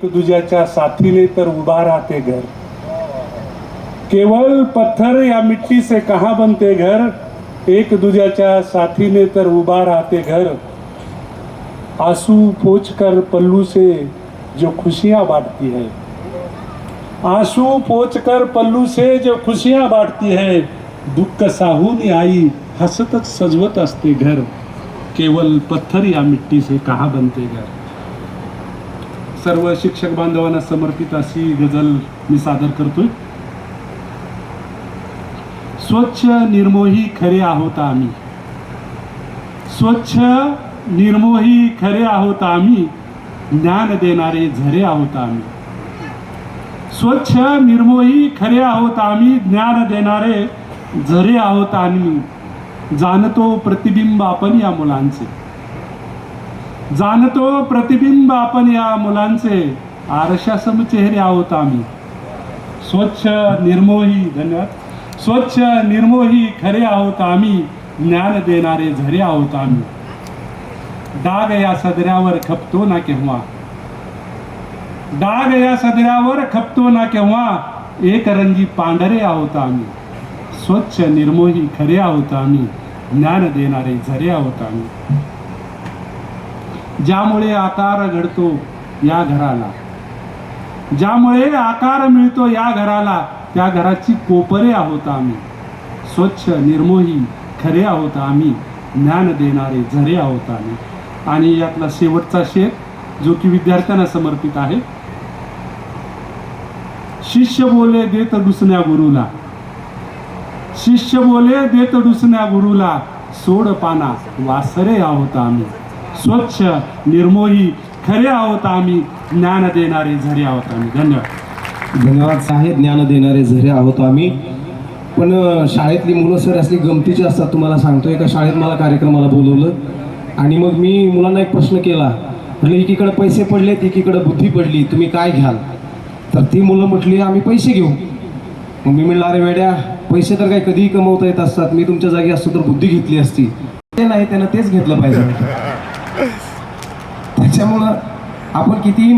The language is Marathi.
दुजाच्या साथीने तर उभा राहते घर, केवल पत्थर या मिट्टी से कहाँ बनते घर, एक दुजाच्या साथीने तर उभा राहते घर। आंसू पोंछ कर पल्लू से जो खुशियां बांटती है, आंसू पोंछ कर पल्लू से जो खुशियां बांटती है, दुःख साहून आई हसतच सजवत असते घर, केवल पत्थर या मिट्टी से कहाँ बनते घर। सर्व शिक्षक बांधवांना समर्पित अशी गझल मी सादर करतोय। स्वच्छ निर्मोही खरे आहोत आम्ही, स्वच्छ निर्मोही खरे आहोत आम्ही, ज्ञान देणारे झरे आहोत आम्ही। स्वच्छ निर्मोही खरे आहोत आम्ही, ज्ञान देणारे झरे आहोत आम्ही। जाणतो प्रतिबिंब आपण या मुलांचे, जाणतो प्रतिबिंब आपण या मुलांचे, आरशासम चेहरे आहोत आम्ही। स्वच्छ निर्मोही, धन्यवाद, स्वच्छ निर्मोही खरे आहोत आम्ही, ज्ञान देणारे झरे आहोत आम्ही। डाग या सदऱ्यावर खपतो ना केव्हा, डाग या सदऱ्यावर खपतो ना केव्हा, एक रंगी पांढरे आहोत आम्ही। स्वच्छ निर्मोही खरे आहोत आम्ही, ज्ञान देणारे झरे आहोत आम्ही। ज्यामुळे आकार घडतो या घराला, ज्यामुळे आकार मिळतो या घराला, त्या घराची कोपरे आहोत आम्ही। स्वच्छ निर्मोही खरे आहोत आम्ही, ज्ञान देणारे झरे आहोत आम्ही। आणि यातला शेवटचा शेर जो की विद्यार्थ्यांना समर्पित आहे। शिष्य बोले देत डुसण्या गुरुला, शिष्य बोले देत डुसण्या गुरुला, सोड पाना वासरे आहोत आम्ही। स्वच्छ निर्मोही खरे आहोत आम्ही, ज्ञान देणारे झरे आहोत आम्ही। धन्यवाद। धन्यवाद साहेब, ज्ञान देणारे झरे आहोत आम्ही। पण शाळेतली मुलं सर असली गमतीची असतात, तुम्हाला सांगतो। एका शाळेत मला कार्यक्रमाला बोलवलं आणि मग मी मुलांना एक प्रश्न केला, म्हटलं एकीकडे पैसे पडले एकीकडे बुद्धी पडली, तुम्ही काय घ्याल? तर ती मुलं म्हटली आम्ही पैसे घेऊ। मग मी म्हणलं अरे वेड्या, पैसे तर काही कधीही कमवता येत असतात, मी तुमच्या जागी असतो तर बुद्धी घेतली असती। ते नाही, त्यानं तेच घेतलं पाहिजे। त्याच्यामुळं आपण कितीही